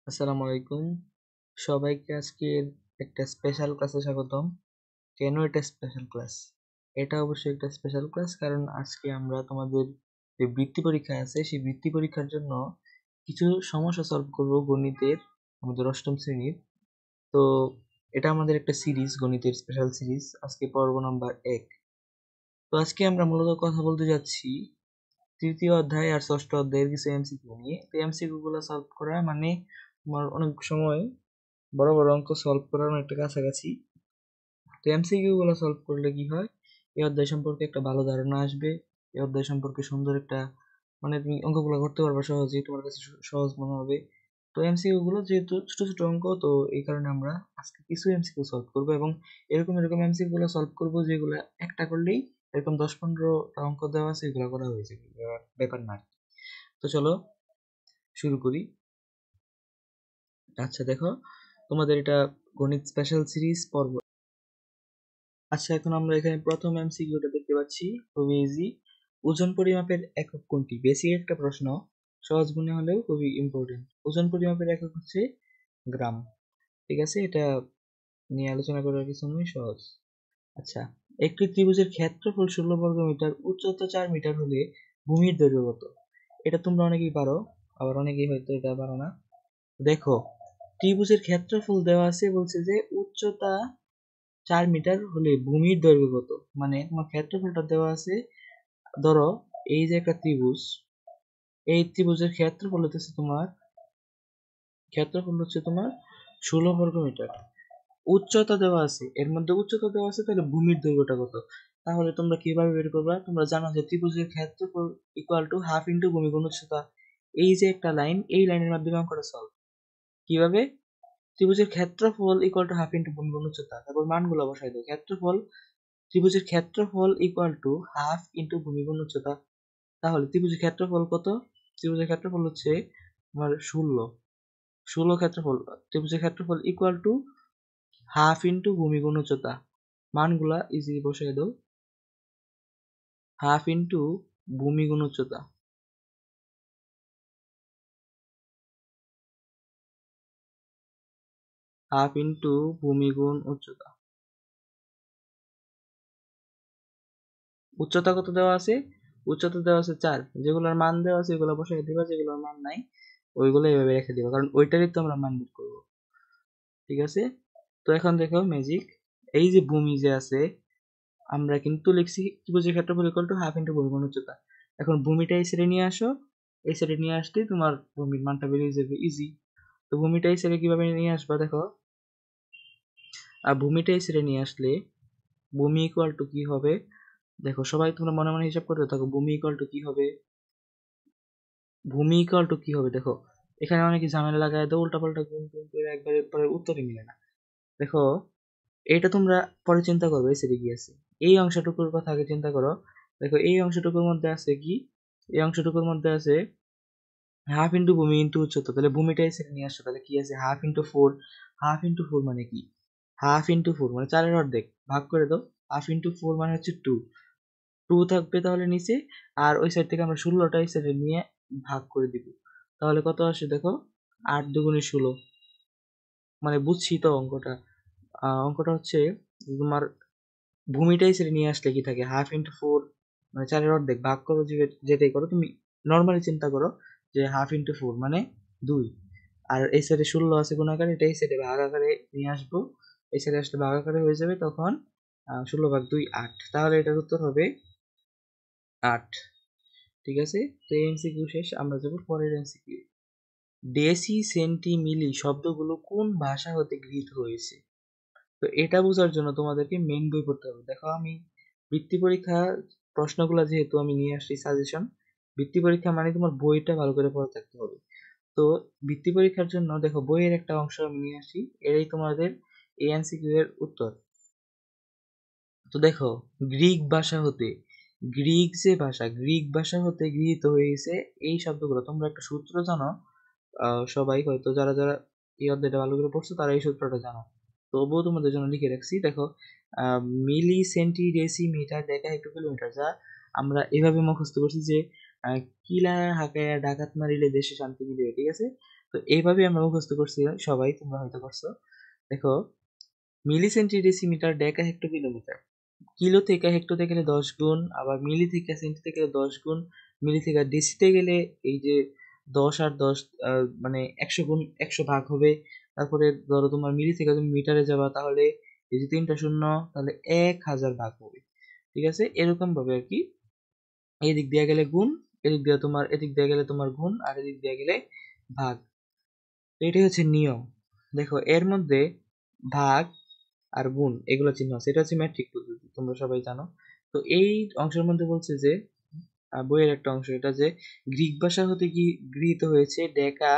আসসালামু আলাইকুম। সবাইকে আজকের একটা স্পেশাল ক্লাসে স্বাগতম। কেন এটা স্পেশাল ক্লাস? এটা অবশ্যই একটা স্পেশাল ক্লাস, কারণ আজকে আমরা তোমাদের যে বৃত্তি পরীক্ষা আছে সেই বৃত্তি পরীক্ষার জন্য কিছু সমস্যা সলভ করব গণিতের, আমাদের অষ্টম শ্রেণীর। তো এটা আমাদের একটা সিরিজ, গণিতের স্পেশাল সিরিজ। আজকে পর্ব নাম্বার 1। তো আজকে আমরা মূলত কথা বলতে যাচ্ছি তৃতীয় অধ্যায় আর ষষ্ঠ অধ্যায়ের কিছু এমসিকিউ নিয়ে। তো এমসিকিউ গুলো সলভ করা মানে তোমার অনেক সময় বড় বড় অঙ্ক সলভ করার অনেকটা কাছাকাছি। তো এমসিকিউ গুলো সলভ করলে কি হয়, এই অধ্যায় সম্পর্কে একটা ভালো ধারণা আসবে। এই অধ্যায় সম্পর্কে সুন্দর একটা, মানে তুমি অঙ্কগুলো করতে পারবে সহজেই, তোমার কাছে সহজ মনে হবে। তো এমসিকিউ গুলো যেহেতু ছোট ছোট অঙ্ক, তো এই কারণে আমরা আজকে কিছু এমসিকিউ সলভ করবো, এবং এরকম এমসিকিউ গুলো সলভ করবো যেগুলো একটা করলেই এরকম 10-15টা অঙ্ক দেওয়া আছে, এগুলো করা হয়েছে, ব্যাপার না। তো চলো শুরু করি। আচ্ছা দেখো, তোমাদের এটা গণিত স্পেশাল সিরিজ পর্ব। আচ্ছা, এখন আমরা এখানে প্রথম এমসিকিউটা দেখতে পাচ্ছি, খুবই ইজি। ওজন পরিমাপের একক কোনটি? বেসিক একটা প্রশ্ন, সহজ মনে হলেও খুবই ইম্পর্টেন্ট। ওজন পরিমাপের একক হচ্ছে গ্রাম। ঠিক আছে, এটা নিয়ে আলোচনা করার কিছু নয়, সহজ। আচ্ছা, একটি ত্রিভুজের ক্ষেত্রফল 16 বর্গ মিটার, উচ্চতা 4 মিটার হলে ভূমির দৈর্ঘ্য কত? এটা তোমরা অনেকেই পারো, আবার অনেকেই হয়তো এটা পারো না। দেখো, ত্রিভুজের ক্ষেত্রফল দেওয়া আছে, বলছে যে উচ্চতা 4 মিটার হলে ভূমির দৈর্ঘ্য কত। মানে তোমার ক্ষেত্রফলটা দেওয়া আছে, ধরো এই যে একটা ত্রিভুজ, এই ত্রিভুজের ক্ষেত্রফল হচ্ছে তোমার 16 বর্গ মিটার। উচ্চতা দেওয়া আছে, এর মধ্যে উচ্চতা দেওয়া আছে, তাহলে ভূমির দৈর্ঘ্যটা কত? তাহলে তোমরা কিভাবে বের করবা? তোমরা জানো যে ত্রিভুজের ক্ষেত্রফল ইকুয়াল টু হাফ ইন্টু ভূমি গুণ উচ্চতা। এই যে একটা লাইন, এই লাইনের মাধ্যমে অঙ্কটা সলভ। কিভাবে? ত্রিভুজের ক্ষেত্রফল ইকুয়াল টু হাফ ইন্টু ভূমি গুণ উচ্চতা, তারপর মানগুলো বসাই দাও। ত্রিভুজের ক্ষেত্রফল ইকুয়াল টু হাফ ইন্টু ভূমি গুণ উচ্চতা। তাহলে ত্রিভুজের ক্ষেত্রফল কত? ত্রিভুজের ক্ষেত্রফল হচ্ছে তোমার 16 ক্ষেত্রফল। ত্রিভুজের ক্ষেত্রফল ইকুয়াল টু হাফ ইন্টু ভূমি গুণ উচ্চতা। মানগুলা ইজি বসাই দাও। হাফ ইন্টু ভূমি গুণ উচ্চতা, হাফ ইন্টু ভূমি গুণ উচ্চতা। উচ্চতা কত দেওয়া আছে? উচ্চতা দেওয়া আছে 4। যেগুলোর মান দেওয়া আছে ওগুলো বসাই দিবা, যেগুলোর মান নাই ওইগুলো এইভাবে রেখে দিবা, কারণ ওইটারই তো আমরা মান বের করবো। ঠিক আছে, তো এখন দেখো ম্যাজিক। এই যে ভূমি যে আছে, আমরা কিন্তু লিখছি ত্রিভুজের ক্ষেত্রফল ইকুয়াল টু হাফ ইন্টু ভূমি গুণ উচ্চতা। এখন ভূমিটা এই সাইডে নিয়ে আসো, এই সাইডে নিয়ে আসলেই তোমার ভূমির মানটা বেরিয়ে যাবে, ইজি। তো ভূমিটা এই সাইডে কিভাবে নিয়ে আসবা দেখো। আর ভূমিটা এই সাইডে নিয়ে আসলে ভূমি ইকুয়াল টু কি হবে? দেখো সবাই তোমরা মনে মনে হিসাব করতে থাকো, ভূমি ইকুয়াল টু কি হবে? ভূমি ইকুয়াল টু কি হবে দেখো, এখানে অনেকে ঝামেলা লাগায় দাও, উল্টাপাল্টা গুণ টুন করে একবারে পরে উত্তরই মিলে না। দেখো, এটা তোমরা পরে চিন্তা করবে, এই সাইডে কি আছে। এই অংশটুকুর কথা আগে চিন্তা করো। দেখো এই অংশটুকুর মধ্যে আছে কি? এই অংশটুকুর মধ্যে আছে হাফ ইন্টু ভূমি ইন্টু উচ্চতা। তাহলে ভূমিটা এই সাইডে নিয়ে আসো, তাহলে কি আছে? Half into 4। হাফ ইন্টু 4 মানে কি? হাফ ইন্টু 4 মানে 4-এর অর্ধেক, ভাগ করে দাও। হাফ ইন্টু 4 মানে হচ্ছে 2। 2 থাকবে তাহলে নিচে, আর ওই সাইড থেকে আমরা 16টা এই সাইডে নিয়ে ভাগ করে দিব। তাহলে কত আসে দেখো, 8 × 2 = 16। মানে বুঝছি তো অঙ্কটা। অঙ্কটা হচ্ছে তোমার ভূমিটা এই সাইডে নিয়ে আসলে কি থাকে, হাফ ইন্টু 4 মানে 4-এর অর্ধেক, ভাগ করো যেটাই করো তুমি, নর্মালি চিন্তা করো যে হাফ ইন্টু 4 মানে 2। আর এই সাইডে 16 আছে গুণ আকারে, এটা এই সাইডে ভাগ আকারে নিয়ে আসবো। এই সাইডে আসলে ভাগ আকারে হয়ে যাবে, তখন 16/2 8। তাহলে এটার উত্তর হবে 8। ঠিক আছে, তো এই এমসিকিউ শেষ। আমরা যাবো পরের এমসিকিউ। ডেসি, সেন্টি, মিলি শব্দগুলো কোন ভাষা হতে গৃহীত হয়েছে? তো এটা বোঝার জন্য তোমাদেরকে মেইন বই পড়তে হবে। দেখো, আমি বৃত্তি পরীক্ষা প্রশ্নগুলো যেহেতু আমি নিয়ে আসছি সাজেশন, বৃত্তি পরীক্ষা মানে তোমার বইটা ভালো করে পড়ে থাকতে হবে। তো বৃত্তি পরীক্ষার জন্য দেখো বইয়ের একটা অংশ আমি নিয়ে আসি, এটাই তোমাদের এই এমসিকিউ এর উত্তর। তো দেখো, গ্রিক ভাষা হতে, গ্রিক ভাষা হতে গৃহীত হয়েছে এই শব্দগুলো। তোমরা একটা সূত্র জানো, সবাই হয়তো যারা যারা এই অধ্যায়টা ভালো করে পড়ছো তারা এই সূত্রটা জানো, তবুও তোমাদের জন্য লিখে রাখছি। দেখো, মিলি, সেন্টি, ডেসি, মিটার, ডেকা, হেক্টো, কিলোমিটার, যা আমরা এভাবে মুখস্থ করছি যে কিলা হাঁকায়া ডাকাত মারিলে দেশে শান্তি মিলিবে। ঠিক আছে, তো এইভাবে আমরা মুখস্থ করছি সবাই, তোমরা হয়তো করছো। দেখো, মিলি সেন্টি ডেসিমিটার ডেকা হেক্টো কিলোমিটার। কিলো থেকে হেক্টোতে গেলে 10 গুণ, আবার মিলি থেকে সেন্টিতে গেলে 10 গুণ, মিলি থেকে ডেসিতে গেলে এই যে 10 আর 10 মানে 100 গুণ 100 ভাগ হবে। তারপরে ধরো তোমার মিলি থেকে তুমি মিটারে যাবা, তাহলে এই যে 3টা শূন্য, তাহলে 1000 ভাগ হবে। ঠিক আছে, এরকম ভাবে আর কি। এদিক দিয়ে গেলে গুণ, এদিক দিয়ে তোমার, এদিক দিয়ে গেলে তোমার গুণ, আর এদিক দিয়ে গেলে ভাগ। তো এটাই হচ্ছে নিয়ম। দেখো, এর মধ্যে ভাগ আর গুণ এগুলো চিহ্ন আছে, এটা হচ্ছে ম্যাট্রিক পদ্ধতি, তোমরা সবাই জানো। তো এই অংশের মধ্যে বলছে যে বইয়ের একটা অংশ, এটা যে গ্রিক ভাষা হতে কি গৃহীত হয়েছে ডেকা,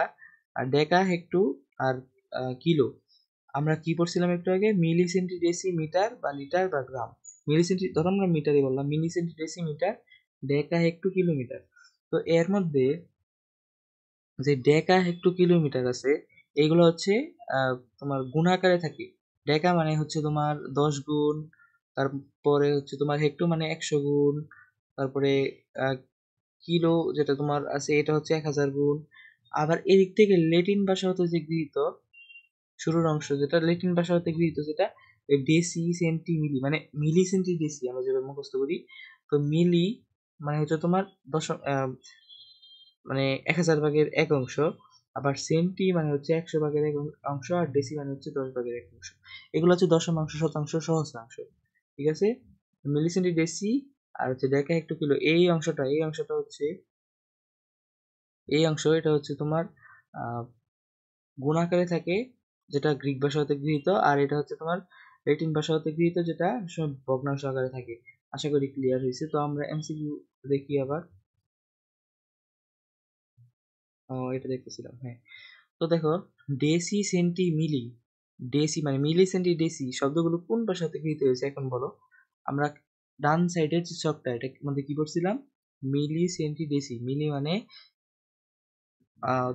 আর ডেকা হেক্টু আর কিলো। আমরা কি পড়ছিলাম একটু আগে, মিলি সেন্টি ডেসি মিটার বা লিটার বা গ্রাম। মিলি সেন্টি ধরো আমরা মিটারই বললাম, মিলি সেন্টি ডেসি মিটার, ডেকা হেক্টু কিলোমিটার। তো এর মধ্যে যে ডেকা হেক্টু কিলোমিটার আছে, এগুলো হচ্ছে তোমার গুণাকারে থাকে। ডেকা মানে হচ্ছে তোমার 10 গুণ, তারপরে হচ্ছে তোমার হেক্টু মানে 100 গুণ, তারপরে কিলো যেটা তোমার আছে এটা হচ্ছে 1000 গুণ। আবার এদিক থেকে ল্যাটিন ভাষা হতে যে গৃহীত শুরুর অংশ, যেটা ল্যাটিন ভাষা হতে গৃহীত, যেটা ডেসি সেন্টি মিলি, মানে মিলি সেন্টি ডেসি আমরা যেভাবে মুখস্থ করি। তো মিলি মানে হচ্ছে তোমার দশম মানে 1000 ভাগের 1 অংশ, আবার সেন্টি মানে হচ্ছে 100 ভাগের 1 অংশ, আর ডেসি মানে হচ্ছে 10 ভাগের 1 অংশ। এগুলো হচ্ছে দশমাংশ, শতাংশ, সহস্রাংশ। ঠিক আছে, মিলি সেন্টি ডেসি আর হচ্ছে ডেকা হেক্টো কিলো, এই অংশটা হচ্ছে এটা হচ্ছে তোমার গুণ আকারে থাকে, যেটা গ্রিক ভাষা হতে গৃহীত, আর এটা হচ্ছে তোমার ল্যাটিন ভাষা হতে গৃহীত, যেটা ভগ্নাংশ আকারে থাকে। আশা করি ক্লিয়ার হয়েছে। তো আমরা এমসিকিউ দেখি আবার। এটা দেখতেছিলাম, হ্যাঁ। তো দেখো, ডেসি সেন্টি মিলি, ডেসি মানে মিলি সেন্টি ডেসি শব্দগুলো কোন ভাষা হতে গৃহীত হয়েছে এখন বলো। আমরা ডান সাইডের যে ছকটা, এটা মধ্যে কি করছিলাম, মিলি সেন্টি ডেসি। মিলি মানে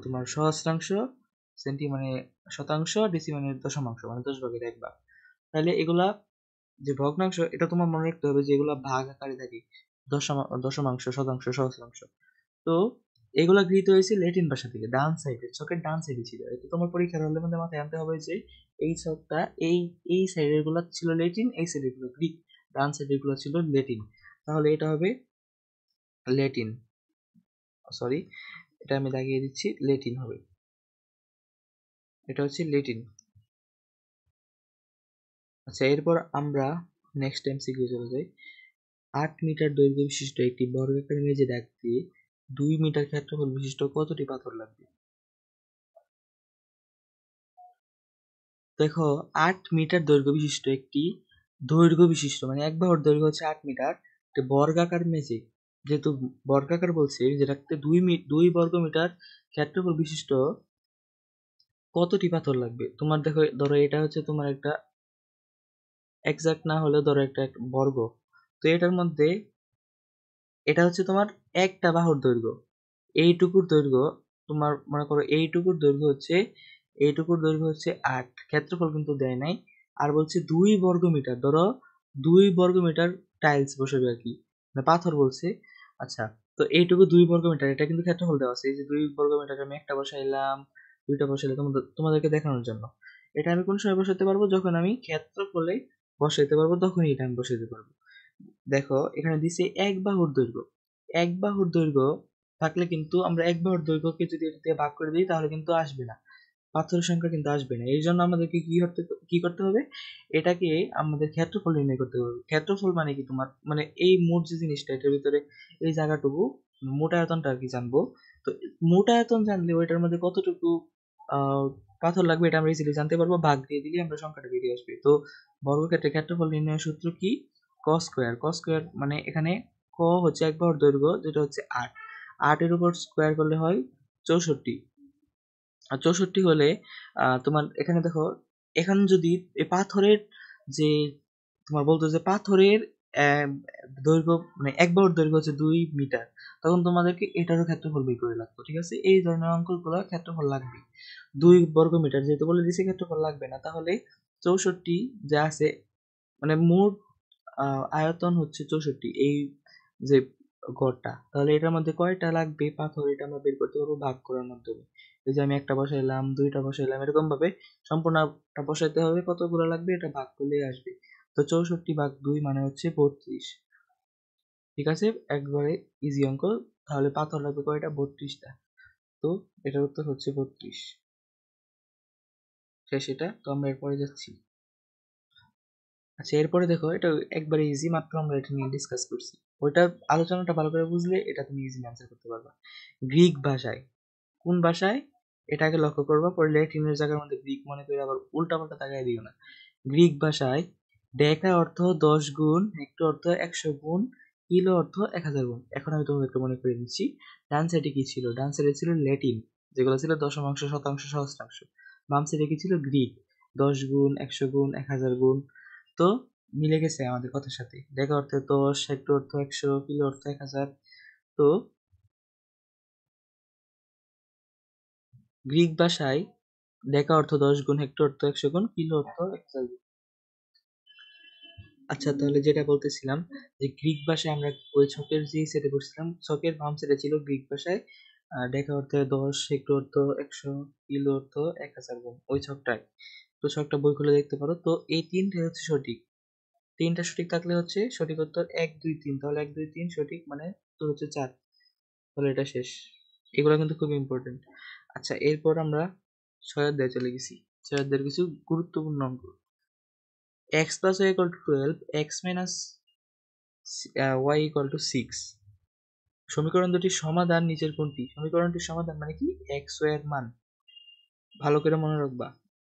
তোমার সহস্রাংশ, সেন্টি মানে শতাংশ, ডেসি মানে দশমাংশ, মানে 10 ভাগের 1 ভাগ। তাহলে এগুলা যে ভগ্নাংশ, এটা তোমার মনে রাখতে হবে যে এগুলা ভাগ আকারে থাকে, দশমাংশ, শতাংশ, সহস্রাংশ। তো এগুলা গৃহীত হয়েছে ল্যাটিন ভাষা থেকে। ডান সাইডে, ছকের ডান সাইডে ছিল এটা। তোমার পরীক্ষার হলের মধ্যে মাথায় আনতে হবে যে এই ছকটা, এই এই সাইডের গুলা ছিল ল্যাটিন, এই সাইডের গুলো গ্রিক, ডান সাইডের গুলো ছিল ল্যাটিন। তাহলে এটা হবে ল্যাটিন, সরি, এটা আমি দাগিয়ে দিচ্ছি, ল্যাটিন হবে। এটা হচ্ছে ল্যাটিন। আচ্ছা, এরপর আমরা নেক্সট এমসিকিউ চলে যাই। 8 মিটার দৈর্ঘ্য বিশিষ্ট একটি বর্গাকার মেঝে দাগ দিয়ে 2 মিটার ক্ষেত্রফল বিশিষ্ট কতটি পাথর লাগবে? দেখো, 8 মিটার দৈর্ঘ্য বিশিষ্ট একটি, দৈর্ঘ্য বিশিষ্ট মানে এক বাহুর দৈর্ঘ্য হচ্ছে 8 মিটার, একটা বর্গাকার মেঝে, যেহেতু বর্গাকার বলছে, যেটাতে 2 বর্গ মিটার ক্ষেত্রফল বিশিষ্ট কতটি পাথর লাগবে। তোমার দেখো, ধরো এটা হচ্ছে তোমার একটা এক্সাক্ট না হলেও ধরো একটা বর্গ। তো এটার মধ্যে এটা হচ্ছে তোমার একটা বাহুর দৈর্ঘ্য, এইটুকুর দৈর্ঘ্য, তোমার মনে করো এইটুকুর দৈর্ঘ্য হচ্ছে 8, ক্ষেত্রফল কিন্তু দেয় নাই। আর বলছে 2 বর্গ মিটার, ধরো 2 বর্গ মিটার টাইলস বসাবে আর কি, মানে পাথর বলছে। আচ্ছা, তো এইটুকু 2 বর্গ মিটার, এটা কিন্তু ক্ষেত্রফল দেওয়া আছে। এই যে 2 বর্গ মিটার, আমি একটা বসাইলাম, দুইটা বসাইলাম তোমাদেরকে দেখানোর জন্য। এটা আমি কোন সময় বসাতে পারবো, যখন আমি ক্ষেত্রফলে বসাইতে পারবো তখনই এটা আমি বসাইতে পারবো। দেখো, এখানে দিছে এক বাহুর দৈর্ঘ্য। এক বাহুর দৈর্ঘ্য থাকলে কিন্তু আমরা এক বাহুর দৈর্ঘ্যকে যদি এটা দিয়ে ভাগ করে দিই, তাহলে কিন্তু আসবে না, পাথরের সংখ্যা কিন্তু আসবে না। এই জন্য আমাদেরকে কি করতে হবে, এটাকে আমাদের ক্ষেত্রফল নির্ণয় করতে হবে। ক্ষেত্রফল মানে কি, তোমার মানে এই মোট যে জিনিসটা, এটার ভিতরে এই জায়গাটুকু, মোট আয়তনটা আর কি জানবো। তো মোট আয়তন জানলে ওইটার মধ্যে কতটুকু আহ পাথর লাগবে এটা আমরা ইজিলি জানতে পারবো, ভাগ দিয়ে দিলে আমরা সংখ্যাটা বেরিয়ে আসবে। তো বর্গক্ষেত্রের ক্ষেত্রফল নির্ণয়ের সূত্র কি, ক স্কোয়ার মানে এখানে ক হচ্ছে এক বাহুর দৈর্ঘ্য, যেটা হচ্ছে 8, 8 এর উপর স্কোয়ার করলে হয় 64। আর 64 হলে তোমার এখানে দেখো, এখানে যদি এই পাথরের যে তোমার বলতো যে পাথরের আহ, দৈর্ঘ্য মানে এক বাহুর দৈর্ঘ্য হচ্ছে 2 মিটার, তখন তোমাদেরকে এটারও ক্ষেত্রফল বের করে লাগতো। ঠিক আছে, এই ধরনের অঙ্কগুলো ক্ষেত্রফল লাগবে। 2 বর্গ মিটার যেহেতু বলে দিছে, ক্ষেত্রফল লাগবে না, তাহলে 64 যা আছে, মানে মোট আয়তন হচ্ছে 64, এই যে গড়টা, তাহলে এটার মধ্যে কয়টা লাগবে পাথর, এটা আমরা বের করতে পারবো ভাগ করার মাধ্যমে। এই যে আমি একটা বসাইলাম, দুইটা বসাইলাম, এরকম ভাবে সম্পূর্ণটা বসাইতে হবে। কতগুলো লাগবে এটা ভাগ করলেই আসবে। তো 64 ভাগ 2 মানে হচ্ছে 32। ঠিক আছে, একবারে ইজি অঙ্ক। তাহলে পাথর লাগবে কয়টা? 32টা। তো এটার উত্তর হচ্ছে 32। শেষ এটা। তো আমরা এরপরে যাচ্ছি। আচ্ছা, এরপরে দেখো, এটা একবারে ইজি, মাত্র আমরা এটা নিয়ে ডিসকাস করছি। ওইটা আলোচনাটা ভালো করে বুঝলে এটা তুমি ইজিলি অ্যান্সার করতে পারবা। গ্রিক ভাষায়, কোন ভাষায়? এটা আগে লক্ষ্য করবা, পরে ল্যাটিনের জায়গার মধ্যে গ্রিক মনে করে আবার উল্টাপাল্টা তাকায় দিও না। গ্রিক ভাষায় ডেকা অর্থ 10 গুণ, হেক্টর অর্থ 100 গুণ, কিলো অর্থ 1000 গুণ। এখন আমি তোমাদেরকে মনে করে দিচ্ছি ডান সাইডে কি ছিল। ডান সাইডে ছিল ল্যাটিন, যেগুলো ছিল দশমাংশ, শতাংশ, সহস্রাংশ। বাম সাইডে কি ছিল? গ্রিক। 10 গুণ, 100 গুণ, 1000 গুণ। তো মিলে গেছে আমাদের কথার সাথে। ডেকা অর্থে 10, হেক্টর অর্থ 100, কিলো অর্থ 1000। তো গ্রিক ভাষায় ডেকা অর্থ 10 গুণ, হেক্টর অর্থ 100 গুণ, কিলো অর্থ 1000 গুণ। আচ্ছা, তাহলে যেটা বলতেছিলাম যে গ্রিক ভাষায় আমরা ওই ছকের যে সেটে বসছিলাম, ছকের বাম সাইডে ছিল গ্রিক ভাষায় ডেকা অর্থে 10, হেক্টর অর্থ 100, কিলো অর্থ 1000 গুণ, ওই ছকটায়। তো ছকটা বই খুলে দেখতে পারো। তো এই তিনটাই হচ্ছে সঠিক। তিনটা সঠিক থাকলে হচ্ছে সঠিক উত্তর 1, 2, 3। তাহলে 1, 2, 3 সঠিক, মানে উত্তর হচ্ছে 4। তাহলে এটা শেষ। এগুলো কিন্তু খুব ইম্পর্টেন্ট। আচ্ছা, এরপর আমরা 6 অধ্যায়ে চলে গেছি। 6 অধ্যায়ের কিছু গুরুত্বপূর্ণ অঙ্ক। x plus y equal to 12, x minus y equal to 6। সমীকরণ দুটির সমাধান নিচের কোনটি? সমীকরণটির সমাধান মানে কি? x y এর মান। ভালো করে মনে রাখবা,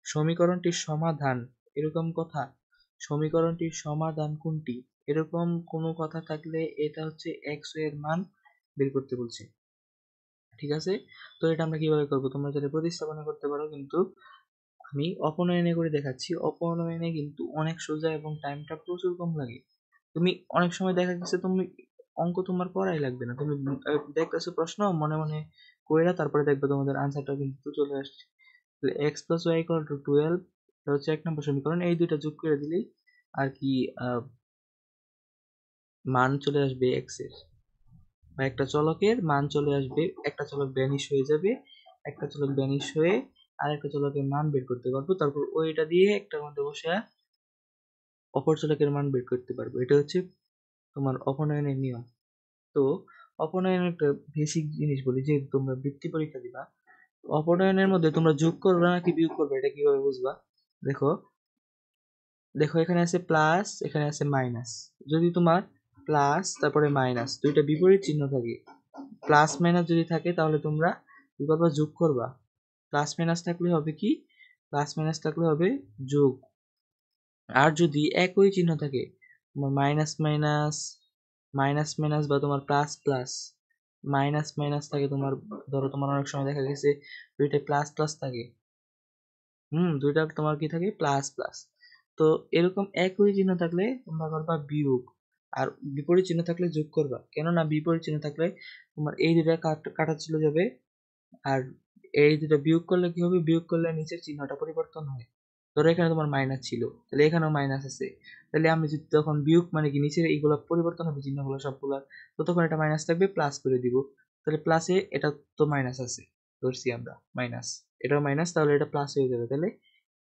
সমীকরণটির সমাধান, এরকম কথা। সমীকরণটির সমাধান কোনটি, এরকম কোনো কথা থাকলে এটা হচ্ছে x y এর মান বের করতে বলছে। ঠিক আছে, তো এটা আমরা কিভাবে করবো? তোমরা যারা প্রতিস্থাপনা করতে পারো, কিন্তু আমি অপনয়নে করে দেখাচ্ছি। অপনয়নে কিন্তু অনেক সোজা এবং টাইমটা প্রচুর কম লাগে। তুমি অনেক সময় দেখা গেছে তুমি অঙ্ক তোমার করাই লাগবে না, তুমি দেখতেছো প্রশ্ন মনে মনে কইরা, তারপরে দেখবে তোমাদের আনসারটা কিন্তু চলে আসছে। X plus Y equal to 12, এটা হচ্ছে 1 নম্বর সমীকরণ। এই দুইটা যোগ করে দিলেই আর কি মান চলে আসবে এক্স এর, বা একটা চলকের মান চলে আসবে। একটা চলক ভ্যানিশ হয়ে যাবে, একটা চলক ভ্যানিশ হয়ে আর একটা চলকের মান বের করতে পারবো। তারপর ওইটা দিয়ে একটার মধ্যে বসে অপর চলকের মান বের করতে পারবো। এটা হচ্ছে তোমার অপনয়নের নিয়ম। তো অপনয়নের একটা বেসিক জিনিস বলি, যে তোমরা বৃত্তি পরীক্ষা দিবা, অপনয়নের মধ্যে তোমরা যোগ করবে নাকি বিয়োগ করবে, এটা কিভাবে বুঝবা? দেখো, দেখো এখানে আছে প্লাস, এখানে আছে মাইনাস। যদি তোমার প্লাস তারপরে মাইনাস দুইটা বিপরীত চিহ্ন থাকে, প্লাস মাইনাস যদি থাকে, তাহলে তোমরা কি করবা? যোগ করবা। প্লাস মাইনাস থাকলে হবে কি? প্লাস মাইনাস থাকলে হবে যোগ। আর যদি একই চিহ্ন থাকে, তোমার মাইনাস মাইনাস, মাইনাস মাইনাস, বা তোমার প্লাস প্লাস, মাইনাস মাইনাস থাকে তোমার, ধরো তোমার অনেক সময় দেখা গেছে দুইটা প্লাস প্লাস থাকে, দুইটা তোমার কি থাকে? Plus plus. তো এরকম একই চিহ্ন থাকলে তোমরা করবা বিয়োগ, আর বিপরীত চিহ্ন থাকলে যোগ করবা। কেননা বিপরীত চিহ্ন থাকলে তোমার এই দুইটা কাটা চলে যাবে, আর এই দুটো বিয়োগ করলে কি হবে? বিয়োগ করলে নিচের চিহ্নটা পরিবর্তন হয়। ধরো এখানে তোমার মাইনাস ছিল, তাহলে এখানেও মাইনাস আছে, তাহলে আমি যদি তখন বিয়োগ মানে কি নিচের এইগুলো পরিবর্তন হবে চিহ্নগুলো সবগুলা, তো তখন এটা মাইনাস থাকবে, প্লাস করে দিব। তাহলে প্লাসে এটা তো মাইনাস আছে, ধরছি আমরা মাইনাস, এটাও মাইনাস, তাহলে এটা প্লাস হয়ে যাবে। তাহলে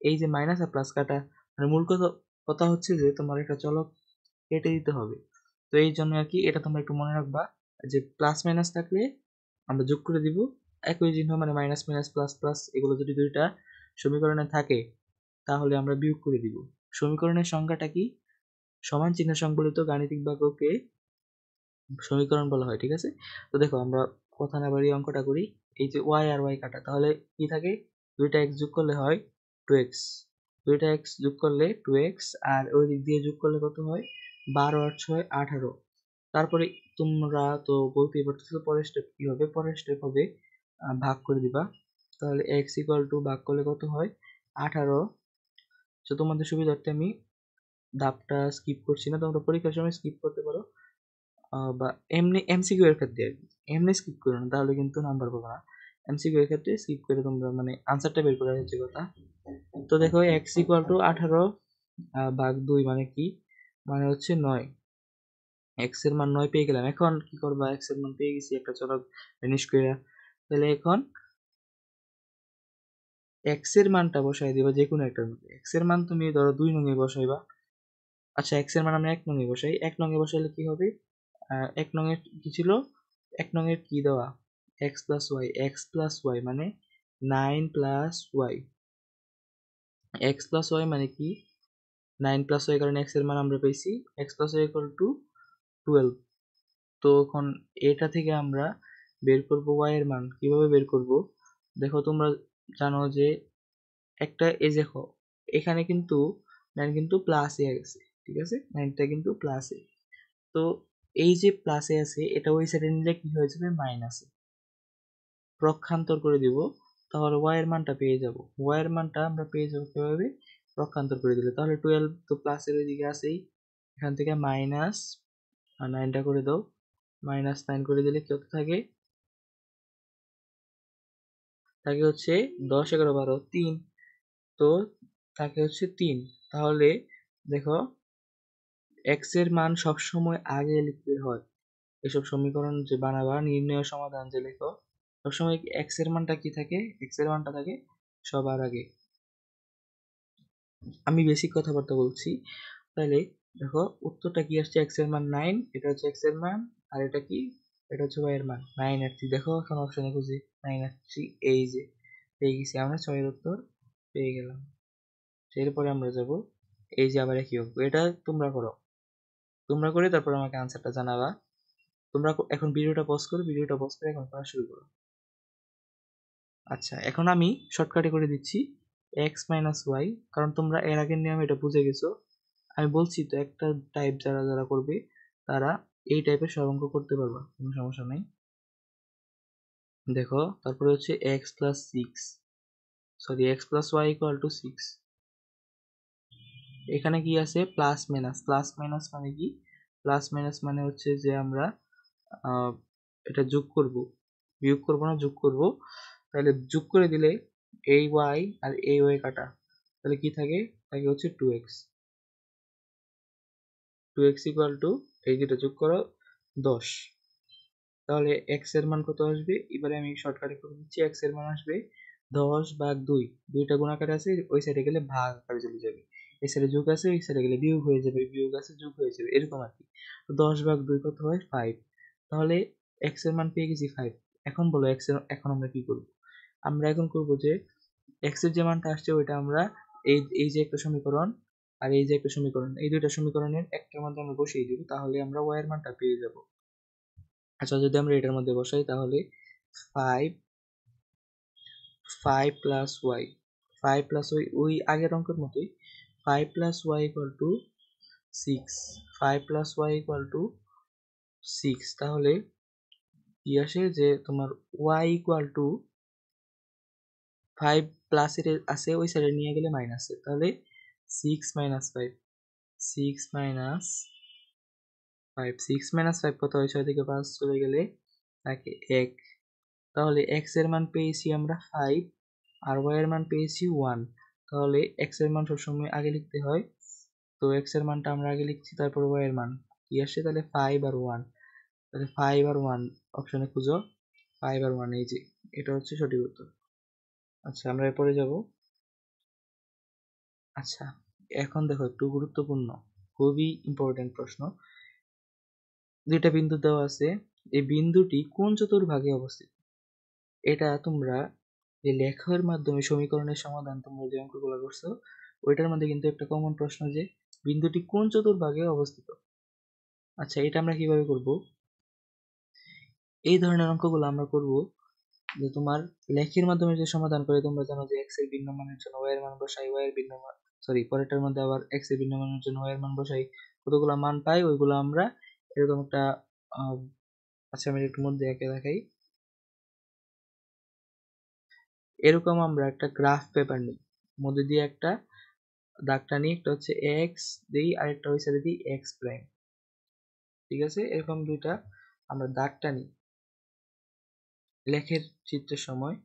এই যে মাইনাস আর প্লাস কাটা, মানে মূল কথা কথা হচ্ছে যে তোমার একটা চলক কেটে দিতে হবে। তো এই জন্য আর কি, এটা তোমরা একটু মনে রাখবা যে প্লাস মাইনাস থাকলে আমরা যোগ করে দিব, একই চিহ্ন মানে মাইনাস মাইনাস প্লাস প্লাস, এগুলো যদি দুইটা সমীকরণে থাকে তাহলে আমরা বিয়োগ করে দিব। সমীকরণের সংখ্যাটা কি? সমান চিহ্ন সংবলিত গাণিতিক বাক্যকে সমীকরণ বলা হয়। ঠিক আছে, তো দেখো আমরা কথা না বাড়িয়ে অঙ্কটা করি। এই যে ওয়াই আর ওয়াই কাটা, তাহলে কি থাকে? দুইটা এক্স যোগ করলে হয় 2x, দুইটা এক্স যোগ করলে 2x, আর ওই দিক দিয়ে যোগ করলে কত হয়? 12 আর 6 18। তারপরে তোমরা তো বলতেই পারতেছো পরের স্টেপ কি হবে? পরের স্টেপ হবে ভাগ করে দিবা। তাহলে এক্স ইকুয়াল টু ভাগ করলে কত হয়? 18। তো তোমাদের সুবিধার্থে আমি ধাপটা স্কিপ করছি না, তোমরা পরীক্ষার সময় স্কিপ করতে পারো, বা এমনি এমসিকিউ এর ক্ষেত্রে আর কি, এমনি স্কিপ করো না, তাহলে কিন্তু নাম্বার পাবে না। এমসিকিউ এর ক্ষেত্রে স্কিপ করে তোমরা মানে আনসারটা বের করা হচ্ছে কথা। তো দেখো এক্স ইকুয়াল টু 18 ভাগ 2 মানে কি? মানে হচ্ছে 9। এক্স এর মান 9 পেয়ে গেলাম। এখন কি করবা? এক্স এর মান পেয়ে গেছি, একটা চলক ভ্যানিশ কইরা। তাহলে এখন x এর মানটা বসাই দিবা যে কোনো একটার মধ্যে। x এর মান তুমি ধরো 2 নং এ বসাইবা। আচ্ছা, x এর মান আমরা 1 নং এ বসাই। 1 নং এ বসাইলে কি হবে? 1 নং এর কি ছিল? 1 নং এর কি দেওয়া? x plus y, x plus y মানে 9 plus y, x plus y মানে কি? 9 plus y, কারণ x এর মান আমরা পেয়েছি x plus y equal to 12। তো এখন এটা থেকে আমরা বের করব y এর মান। কিভাবে বের করব? দেখো তোমরা জানো যে একটা, এই দেখো এখানে কিন্তু 9 কিন্তু প্লাসে গেছে, ঠিক আছে, 9টা কিন্তু প্লাসে। তো এই যে প্লাসে আছে এটা ওই সাইডে নিলে কি হয়ে যাবে? মাইনাসে। পক্ষান্তর করে দিব, তাহলে y এর মানটা পেয়ে যাব। y এর মানটা আমরা পেয়ে যাব কিভাবে? পক্ষান্তর করে দিলে। তাহলে 12 তো প্লাসের ওইদিকে আছেই, এখান থেকে মাইনাস 9টা করে দাও, -9 করে দিলে কত থাকে? থাকে হচ্ছে 10, 11, 12, 3। তো থাকে হচ্ছে 3। তাহলে দেখো x এর মান সবসময় আগে লিখতে হয়। এসব সমীকরণ যে বানাবা, নির্ণয় সমাধান যে লেখো, সবসময় x এর মানটা কি থাকে? x এর মানটা থাকে সবার আগে। আমি বেসিক কথাবার্তা বলছি। তাহলে দেখো উত্তরটা কি আসছে? x এর মান 9, এটা হচ্ছে x এর মান, আর এটা কি? এটা হচ্ছে y এর মান। 9 আসছি, দেখো এখন অপশনে খুঁজি 9 আসছি, এই যে পেয়ে গেছি আমরা, 6 এর উত্তর পেয়ে গেলাম। এরপরে আমরা যাব এই যে আবার একই অঙ্ক, এটা তোমরা করো, তোমরা করে তারপর আমাকে আনসারটা জানাবা। তোমরা এখন ভিডিওটা পজ করে এখন করা শুরু করো। আচ্ছা, এখন আমি শর্টকাটে করে দিচ্ছি x মাইনাস ওয়াই, কারণ তোমরা এর আগের নিয়ম এটা বুঝে গেছো। আমি বলছি তো একটা টাইপ যারা যারা করবে তারা এই টাইপের সব অঙ্ক করতে পারবা, কোনো সমস্যা নেই। দেখো তারপরে হচ্ছে x plus six, sorry x plus Y equal to 6। এখানে কি আছে? Plus minus. প্লাস মাইনাস মানে কি? প্লাস মাইনাস মানে হচ্ছে যে আমরা এটা যোগ করব, বিয়োগ করব না, যোগ করব। তাহলে যোগ করে দিলে এই ওয়াই আর এই ওয়াই কাটা, তাহলে কি থাকে? থাকে হচ্ছে 2x। 2x ইকুয়াল টু, এই দুটো যোগ করো 10। তাহলে x এর মান কত আসবে? এবারে আমি শর্টকাটে করে দিচ্ছি, x এর মান আসবে 10 ভাগ 2। দুইটা গুণাকারে আছে, ওই সাইডে গেলে ভাগ আকারে চলে যাবে। এই সাইডে যোগ আছে, এই সাইডে গেলে বিয়োগ হয়ে যাবে, বিয়োগ আছে যোগ হয়ে যাবে, এরকম আর কি। তো 10 ভাগ 2 কত হয়? 5। তাহলে x এর মান পেয়ে গেছি 5। এখন বলো এখন আমরা কি করব? আমরা এখন করব যে x এর যে মানটা আসছে ওইটা আমরা এই যে একটা সমীকরণ আর এই যে একটা সমীকরণ, এই দুইটা সমীকরণের একটার মধ্যে আমরা বসিয়ে দিব, তাহলে আমরা y এর মানটা পেয়ে যাব। আচ্ছা, যদি আমরা এটার মধ্যে বসাই তাহলে 5 5 প্লাস ওয়াই, 5 প্লাস ওয়াই ওই আগের অঙ্কের মতোই, 5 plus Y equal to 6, 5 plus Y equal to 6। তাহলে কি আসে যে তোমার ওয়াই ইকুয়াল টু 5 প্লাসের আছে ওই সাইডে নিয়ে গেলে মাইনাসে, তাহলে 6 মাইনাস 5, 6 মাইনাস 5, 6 মাইনাস 5 কত হয়? 6 থেকে 5 চলে গেলে থাকে 1। তাহলে x এর মান পেয়েছি আমরা 5 আর y এর মান পেয়েছি 1। তাহলে x এর মান সবসময় আগে লিখতে হয়, তো x এর মানটা আমরা আগে লিখছি, তারপর y এর মান কি আসছে? তাহলে 5 আর 1, তাহলে 5 আর 1 অপশনে খুঁজো, 5 আর 1, এই যে এটা হচ্ছে সঠিক উত্তর। আচ্ছা, আমরা এরপরে যাব। আচ্ছা, এখন দেখো একটু গুরুত্বপূর্ণ, খুবই ইম্পর্টেন্ট প্রশ্ন। দুইটা বিন্দু দেওয়া আছে, এই বিন্দুটি কোন চতুর্ভাগে অবস্থিত? এটা তোমরা যে লেখার মাধ্যমে সমীকরণের সমাধান তোমরা যে অঙ্কগুলো করছো ওইটার মধ্যে কিন্তু একটা কমন প্রশ্ন যে বিন্দুটি কোন চতুর্ভাগে অবস্থিত। আচ্ছা, এটা আমরা কিভাবে করব? এই ধরনের অঙ্কগুলো আমরা করব যে তোমার লেখের মাধ্যমে যে সমাধান করে, তোমরা জানো যে x এর ভিন্ন মানের জন্য y এর মান বসাই, y এর ভিন্ন মান, সরি পরেরটার মধ্যে আবার x এর ভিন্ন মানের জন্য y এর মান বসাই, কতগুলো মান পাই ওইগুলো আমরা এরকম একটা আচ্ছা আমি একটু মধ্যে এঁকে দেখাই। এরকম আমরা একটা গ্রাফ পেপার নিই, মধ্যে দিয়ে একটা দাগটা নিই, একটা হচ্ছে এক্স দিই আর একটা ওই সাইডে দিই এক্স প্রাইম, ঠিক আছে? এরকম দুইটা আমরা দাগটা নিই লেখের চিত্রের সময়।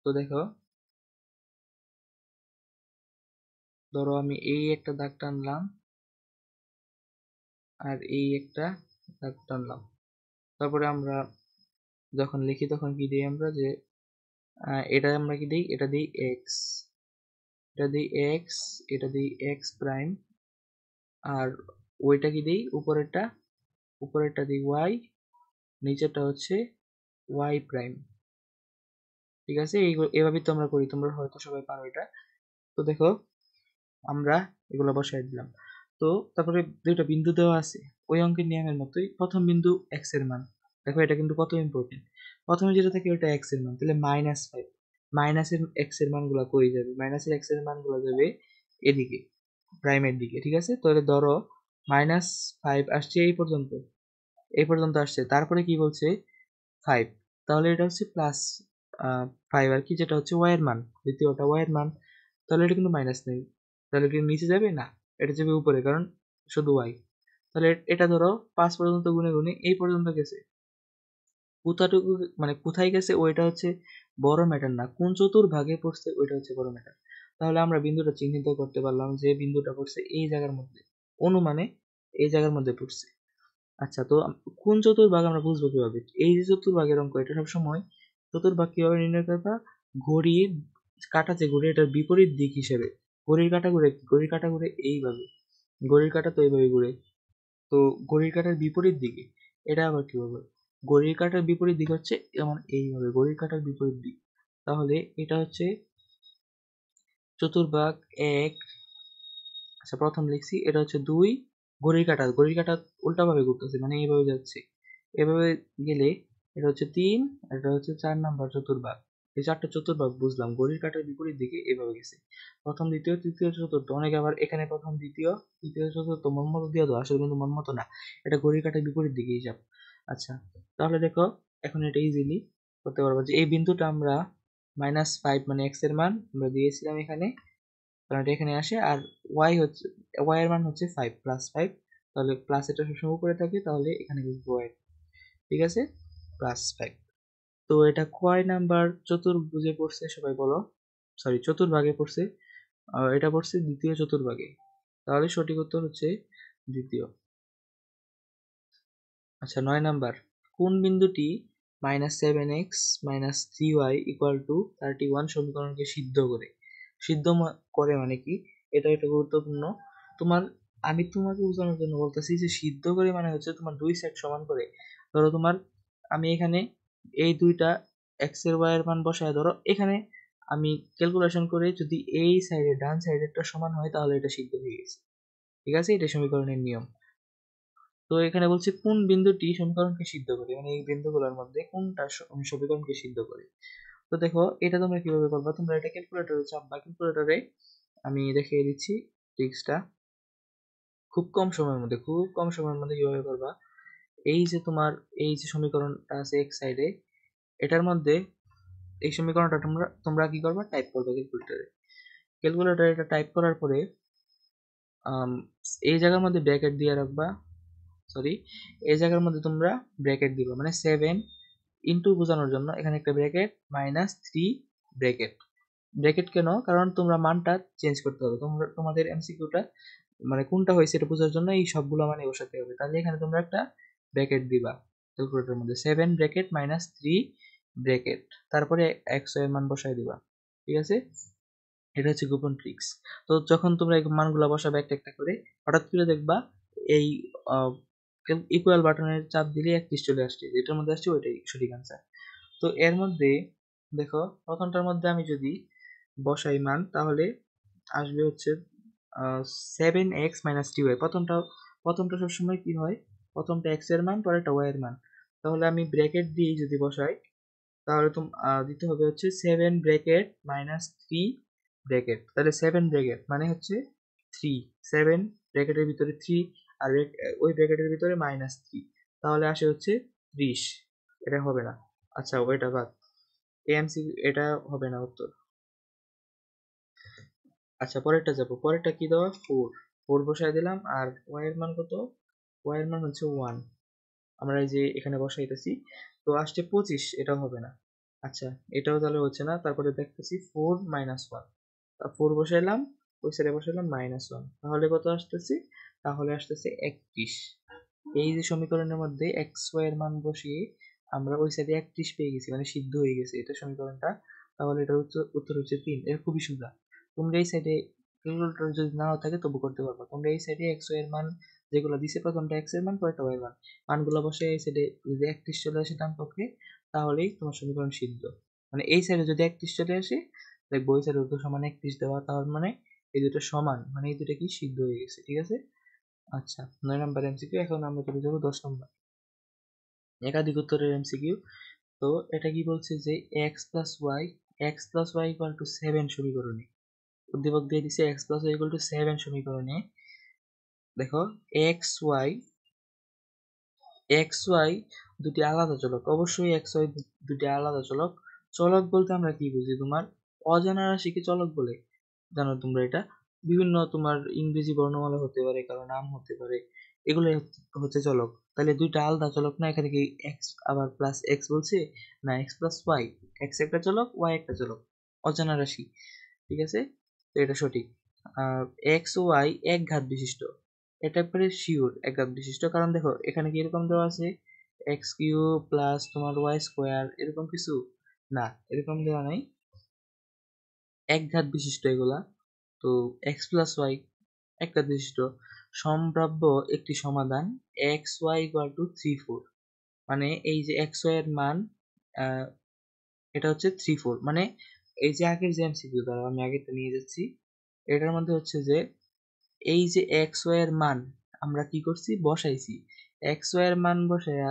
তো দেখো, ধরো আমি এই একটা দাগ টানলাম আর এই একটা দাগ টানলাম, তারপরে আমরা যখন লিখি তখন কি দিই? আমরা যে এটা আমরা কি দিই, এটা দিই এক্স, এটা দিই এক্স, এটা দিই এক্স প্রাইম, আর ওইটা কি দিই, উপরেরটা দিই ওয়াই, নিচেরটা হচ্ছে ওয়াই প্রাইম। ঠিক আছে, এভাবেই তো আমরা করি, তোমরা হয়তো সবাই পারো এটা। তো দেখো আমরা এগুলো বসাই দিলাম। তো তারপরে দুইটা বিন্দু দেওয়া আছে, ওই অঙ্কের নিয়মের মতোই প্রথম বিন্দু এক্স এর মান। দেখো এটা কিন্তু কত ইম্পর্টেন্ট, প্রথমে যেটা থাকে ওটা এক্স এর মান, তাহলে -5, মাইনাসের এক্স এর মানগুলো কই যাবে, মাইনাসের এক্স এর মানগুলো যাবে এদিকে, প্রাইমের দিকে। ঠিক আছে, তাহলে ধরো -5 আসছে এই পর্যন্ত আসছে, তারপরে কি বলছে 5, তাহলে এটা হচ্ছে +5 আর কি, যেটা হচ্ছে ওয়াই এর মান, দ্বিতীয়টা ওয়াই এর মান। তাহলে এটা কিন্তু মাইনাস নেই, তাহলে কি নিচে যাবে না, এটা যাবে উপরে, কারণ শুধু ওয়াই। তাহলে এটা ধরো 5 পর্যন্ত গুনে গুনে এই পর্যন্ত গেছে, কোথাটুকু মানে কোথায় গেছে ওইটা হচ্ছে বড় ম্যাটার না, কোন চতুর্ভাগে পড়ছে ওইটা হচ্ছে বড় ম্যাটার। তাহলে আমরা বিন্দুটা চিহ্নিত করতে পারলাম যে বিন্দুটা পড়ছে এই জায়গার মধ্যে, অনুমানে এই জায়গার মধ্যে পড়ছে। আচ্ছা, তো কোন চতুর্ভাগ আমরা বুঝবো কিভাবে, এই যে চতুর্ভাগের অঙ্ক, এটা সবসময় চতুর্ভাগ কিভাবে নির্ণয় করবা, ঘড়ির কাঁটা যে ঘুরে এটার বিপরীত দিক হিসেবে, ঘড়ির কাঁটা ঘুরে এইভাবে, ঘড়ির কাঁটা তো এইভাবে ঘুরে, তো ঘড়ির কাঁটার বিপরীত দিকে, এটা আবার কিভাবে, ঘড়ির কাঁটার বিপরীত দিক হচ্ছে যেমন এইভাবে, ঘড়ির কাঁটার বিপরীত দিক। তাহলে এটা হচ্ছে চতুর্ভাগ এক। আচ্ছা, প্রথম লিখছি এটা হচ্ছে 2, ঘড়ির কাঁটা উল্টাভাবে ঘুরতেছে, মানে এইভাবে যাচ্ছে, এভাবে গেলে এটা হচ্ছে 3, এটা হচ্ছে 4 নাম্বার চতুর্ভাগ। এই 4টা চতুর্ভাগ বুঝলাম, ঘড়ির কাঁটার বিপরীত দিকে এভাবে গেছে, প্রথম দ্বিতীয় তৃতীয় চতুর্থ। অনেকে আবার এখানে প্রথম দ্বিতীয় তৃতীয় চতুর্থ মন মতো দিয়ে দাও, আসলে কিন্তু মন মতো না, এটা ঘড়ির কাঁটার বিপরীত দিকে হিসাব। আচ্ছা, তাহলে দেখো এখন এটা ইজিলি করতে পারবো যে এই বিন্দুটা আমরা -5 মানে এক্স এর মান আমরা দিয়েছিলাম এখানে, কারণ এটা এখানে আসে, আর ওয়াই এর মান হচ্ছে 5, +5, তাহলে প্লাস এটা সবসময় উপরে থাকে, তাহলে এখানে লিখবো ওয়াই। ঠিক আছে, +5। তো এটা কয় নাম্বার চতুর্ভুজে পড়ছে সবাই বলো, সরি চতুর্ভাগে পড়ছে, এটা পড়ছে দ্বিতীয় চতুর্ভাগে, তাহলে সঠিক উত্তর হচ্ছে দ্বিতীয়। আচ্ছা, 9 নাম্বার, কোন বিন্দুটি -7x - 3y = 31 সমীকরণকে সিদ্ধ করে মানে কি, এটা গুরুত্বপূর্ণ। তোমার আমি তোমাকে বোঝানোর জন্য বলতেছি যে সিদ্ধ করে মানে হচ্ছে তোমার দুই সাইড সমান করে, ধরো তোমার আমি এখানে এই দুইটা এক্স এর ওয়াই এর মান বসায়, ধরো এখানে আমি ক্যালকুলেশন করে যদি এই সাইডে ডান সাইডেরটা সমান হয় তাহলে এটা সিদ্ধ হয়ে গেছে। ঠিক আছে, এটা সমীকরণের নিয়ম। তো এখানে বলছে কোন বিন্দুটি সমীকরণকে সিদ্ধ করে, মানে এই বিন্দুগুলোর মধ্যে কোনটা সমীকরণকে সিদ্ধ করে। তো দেখো এটা তোমরা কিভাবে করবা, তোমরা এটা ক্যালকুলেটরে চাপবা, ক্যালকুলেটরে আমি দেখিয়ে দিচ্ছি ট্রিক্সটা, খুব কম সময়ের মধ্যে কিভাবে করবা। এই যে তোমার এই যে সমীকরণটা আছে এক সাইডে, এটার মধ্যে এই সমীকরণটা তোমরা তোমরা কি করবা, টাইপ করবে ক্যালকুলেটরে এটা টাইপ করার পরে আম, এই জায়গার মধ্যে ব্র্যাকেট দিয়ে রাখবা, সরি, এই জায়গার মধ্যে তোমরা ব্র্যাকেট দিবা, মানে 7 ইনটু বোঝানোর জন্য এখানে একটা ব্র্যাকেট, -3 ব্র্যাকেট। ব্র্যাকেট কেন, কারণ তোমরা মানটা চেঞ্জ করতে হবে, তোমাদের এমসিকিউটা মানে কোনটা হয়েছে এটা বোঝার জন্য এই সবগুলো মানে বসাতে হবে। তাহলে এখানে তোমরা একটা ব্র্যাকেট দিবা ক্যালকুলেটরের মধ্যে, 7 ব্র্যাকেট -3 ব্র্যাকেট, তারপরে এক্স এর মান বসাই দিবা। ঠিক আছে, এটা হচ্ছে গোপন ট্রিক্স। তো যখন তোমরা এই মানগুলো বসাবে একটা একটা করে, হঠাৎ করে দেখবা এই ইকুয়াল বাটনের চাপ দিলে 31 চলে আসছে, যেটার মধ্যে আসছে ওইটাই সঠিক আনসার। তো এর মধ্যে দেখো প্রথমটার মধ্যে আমি যদি বসাই মান, তাহলে আসবে হচ্ছে 7x - 3y। প্রথমটা সবসময় কি হয়, প্রথমটা x এর মান, পরেরটা y এর মান। তাহলে আমি ব্র্যাকেট দিয়ে যদি বসাই, তাহলে দিতে হবে হচ্ছে 7 ব্র্যাকেট -3 ব্র্যাকেট, তাহলে 7 ব্র্যাকেট মানে হচ্ছে 3, 7 ব্র্যাকেটের ভিতরে 3, আর ওই ব্র্যাকেটের ভিতরে -3, তাহলে আসে হচ্ছে 30। এটা হবে না, আচ্ছা ওইটা বাদ, এএমসি এটা হবে না উত্তর। আচ্ছা, পরেরটা যাবো, পরেরটা কি দেওয়া, 4 বসায় দিলাম, আর y এর মান কত, y এর মান হচ্ছে 1, আমরা এই যে এখানে বসাইতেছি, তো আসছে 25, এটাও হবে না। আচ্ছা, এটাও তাহলে হচ্ছে না, তারপরে দেখতেছি 4 - 1, 4 বসাইলাম, ওই সাইডে বসাইলাম -1, তাহলে কত আসতেছে, তাহলে আসতেছে 31। এই যে সমীকরণের মধ্যে এক্স ওয়াই এর মান বসিয়ে আমরা ওই সাইডে 31 পেয়ে গেছি, মানে সিদ্ধ হয়ে গেছে এটা সমীকরণটা। তাহলে এটার উত্তর হচ্ছে 3। এটা খুবই সোজা। তোমরা এই সাইডে ক্যালকুলেটর যদি নাও থাকে তবু করতে পারবা। তোমরা এই সাইডে x এর মান যেগুলো দিছে, প্রথমটা x এর মান, পরেরটা y এর মান, মানগুলো বসে এই সাইডে যদি 31 চলে আসে ডান পক্ষে, তাহলেই তোমার সমীকরণ সিদ্ধ। মানে এই সাইডে যদি 31 চলে আসে, দেখবো ওই সাইডে উত্তর সমান 31 দেওয়া, তার মানে এই দুটো সমান, মানে এই দুটো কি সিদ্ধ হয়ে গেছে। ঠিক আছে। আচ্ছা, 9 নম্বর এমসিকিউ। এখন আমরা চলে যাবো 10 নম্বর একাধিক উত্তরের এমসিকিউ। তো এটা কি বলছে যে x+y = 7 সমীকরণে, উদ্দীপক দিয়ে দিছে x+y = 7 সমীকরণে দেখো xy দুটি আলাদা চলক। অবশ্যই xy দুটি আলাদা চলক। চলক বলতে আমরা কি বুঝি? তোমার অজানা রাশিকে চলক বলে, জানো তোমরা এটা? বিভিন্ন তোমার ইংরেজি বর্ণমালা হতে পারে, কারো নাম হতে পারে, এগুলো হচ্ছে চলক। তাহলে দুইটা আলাদা চলক না? এখানে কি x আবার প্লাস x বলছে না, x+y, x একটা চলক, y একটা চলক, অজানা রাশি। ঠিক আছে, তো এটা সঠিক। আর এক্স ও ওয়াই এক ঘাত বিশিষ্ট, এটা একবারে শিওর এক ঘাত বিশিষ্ট। কারণ দেখো এখানে কি এরকম দেওয়া আছে এক্স কিউ প্লাস তোমার ওয়াই স্কোয়ার, এরকম কিছু না, এরকম দেওয়া নাই, এক ঘাত বিশিষ্ট এগুলা। তো এক্স প্লাস ওয়াই এক ঘাত বিশিষ্ট। সম্ভাব্য একটি সমাধান এক্স ওয়াই ইকুয়াল টু 3, 4। মানে এই যে এক্স ওয়াই এর মান এটা হচ্ছে 3, 4। মানে এই যে আগের যে এমসিকিউ, দ্বারা আমি আগেরটা নিয়ে যাচ্ছি, এটার মধ্যে হচ্ছে যে এই যে এক্স ওয়াই এর মান আমরা কি করছি, বসাইছি। এক্স ওয়াই এর মান বসাইয়া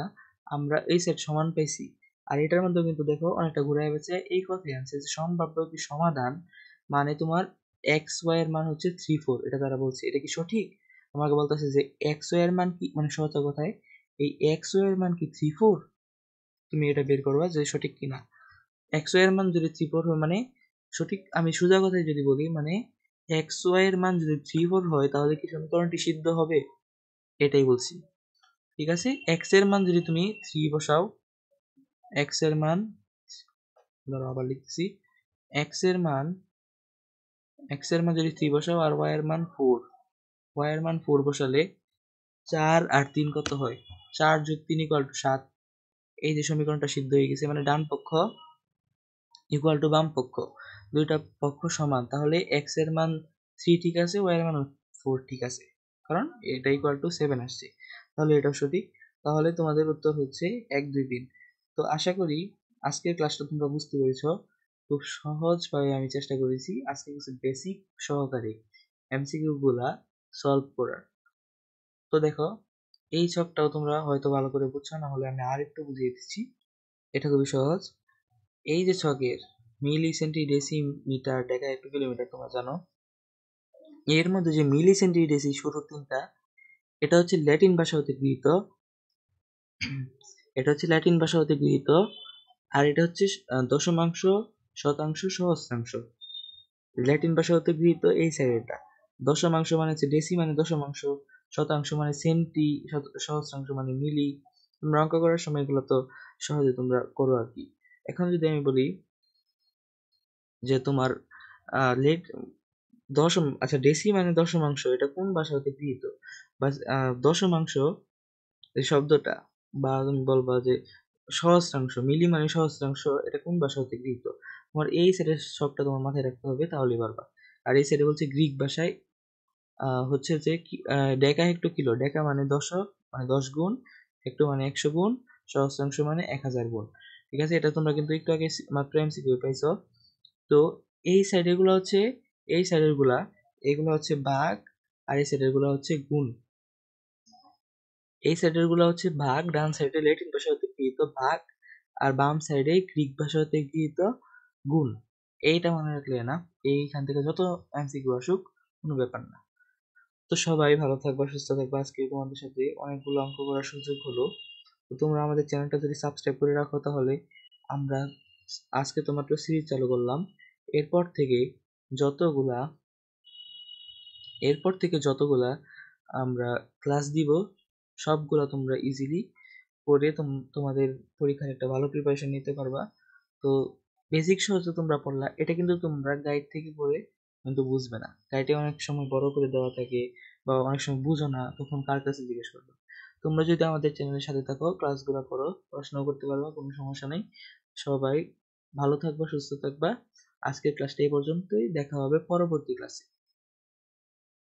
আমরা এই সেট সমান পাইছি। আর এটার মধ্যে কিন্তু দেখো অনেকটা ঘুরাই গেছে, এই কথাই আনছে যে সম্ভাব্য কি সমাধান, মানে তোমার এক্স ওয়াই এর মান হচ্ছে 3, 4, এটা তারা বলছে। এটা কি সঠিক? আমাকে বলতেছে যে এক্স ওয়াই এর মান কি, মানে সহজ কথায় এই এক্স ওয়াই এর মান কি 3, 4, তুমি এটা বের করবা যে সঠিক কিনা। এক্স ওয়াই এর মান যদি 3, 4 হয় মানে সঠিক। আমি সোজা কথায় যদি বলি, মানে এক্স ওয়াই এর মান যদি 3, 4 হয় তাহলে কি সমীকরণটি সিদ্ধ হবে, এটাই বলছি। ঠিক আছে, এক্স এর মান যদি তুমি 3 বসাও, এক্স এর মান, ধরো আবার লিখছি, এক্স এর মান যদি 3 বসাও আর ওয়াই এর মান 4, ওয়াই এর মান 4 বসালে 4 আর 3 কত হয়? 4 যোগ 3 = 7। এই যে সমীকরণটা সিদ্ধ হয়ে গেছে, মানে ডান পক্ষ ইকুয়াল টু বাম পক্ষ, দুইটা পক্ষ সমান। তাহলে এক্স এর মান 3 ঠিক আছে, ওয়াই এর মান 4 ঠিক আছে, কারণ এটা ইকুয়াল টু 7 আসছে। তাহলে এটাও সঠিক। তাহলে তোমাদের উত্তর হচ্ছে 1, 2, 3। তো আশা করি আজকের ক্লাসটা তোমরা বুঝতে পেরেছো। খুব সহজভাবে আমি চেষ্টা করেছি আজকে কিছু বেসিক সহকারে এমসিকিউ গুলা সলভ করার। তো দেখো এই ছকটাও তোমরা হয়তো ভালো করে বুঝছো, না হলে আমি আর একটু বুঝিয়ে দিচ্ছি। এটা খুবই সহজ। এই যে ছকের মিলি সেন্টি ডেসিমিটার ডেকা একটু কিলোমিটার তোমরা জানো, এর মধ্যে যে মিলি সেন্টি ডেসি শুরু তিনটা, এটা হচ্ছে ল্যাটিন ভাষা হতে গৃহীত, এটা হচ্ছে ল্যাটিন ভাষা হতে গৃহীত। আর এটা হচ্ছে দশমাংশ, শতাংশ, সহস্রাংশ। ল্যাটিন ভাষা হতে গৃহীত এই সাইডটা। দশমাংশ মানে হচ্ছে ডেসি মানে দশমাংশ, শতাংশ মানে সেন্টি, সহস্রাংশ মানে মিলি। তোমরা অঙ্ক করার সময় এগুলো তো সহজে তোমরা করো আর কি। এখন যদি আমি বলি যে তোমার লেট আচ্ছা ডেসি মানে দশমাংশ, এটা কোন ভাষা হতে গৃহীত? বা দশমাংশ এই শব্দটা, বা তুমি বলবা যে সহস্রাংশ, মিলি মানে সহস্রাংশ, এটা কোন ভাষা হতে গৃহীত? তোমার এই সেটের সবটা তোমার মাথায় রাখতে হবে, তাহলেই পারবা। আর এই সেটে বলছে গ্রিক ভাষায় হচ্ছে যে ডেকা হেক্টো কিলো, ডেকা মানে দশক মানে 10 গুণ, হেক্টো মানে 100 গুণ, সহস্রাংশ মানে 1000 গুণ। ঠিক আছে, এটা তোমরা কিন্তু একটু আগে মাত্র এমসিকিউ পাইছো। তো এই সাইডের গুলো হচ্ছে, এই সাইডের গুলা এগুলো হচ্ছে ভাগ, আর এই সাইডের গুলো হচ্ছে গুণ। এই সাইডের গুলো হচ্ছে ভাগ, ডান সাইডে ল্যাটিন ভাষা হতে গৃহীত ভাগ, আর বাম সাইডে গ্রিক ভাষা হতে গৃহীত গুণ। এইটা মনে রাখলে না, এইখান থেকে যত এমসিকিউ আসুক কোনো ব্যাপার না। তো সবাই ভালো থাকবা, সুস্থ থাকবা। আজকে তোমাদের সাথে অনেকগুলো অঙ্ক করার সুযোগ হলো। তো তোমরা আমাদের চ্যানেলটা যদি সাবস্ক্রাইব করে রাখো, তাহলে আমরা আজকে তো মাত্র সিরিজ চালু করলাম, এরপর থেকে যতগুলা যতগুলা আমরা ক্লাস দিব, সবগুলা তোমরা ইজিলি করে তোমাদের পরীক্ষার একটা ভালো প্রিপারেশন নিতে পারবা। তো বেসিক সহজে তোমরা পড়লা, এটা কিন্তু তোমরা গাইড থেকে পড়ে কিন্তু বুঝবে না। গাইডে অনেক সময় বড় করে দেওয়া থাকে, বা অনেক সময় বুঝো না, তখন কার কাছে জিজ্ঞেস করবে? তোমরা যদি আমাদের চ্যানেলের সাথে থাকো, ক্লাসগুলো করো, পড়াশোনা করতে পারবা, কোনো সমস্যা নেই। সবাই ভালো থাকবা, সুস্থ থাকবা। আজকের ক্লাসটা এই পর্যন্তই, দেখা হবে পরবর্তী ক্লাসে।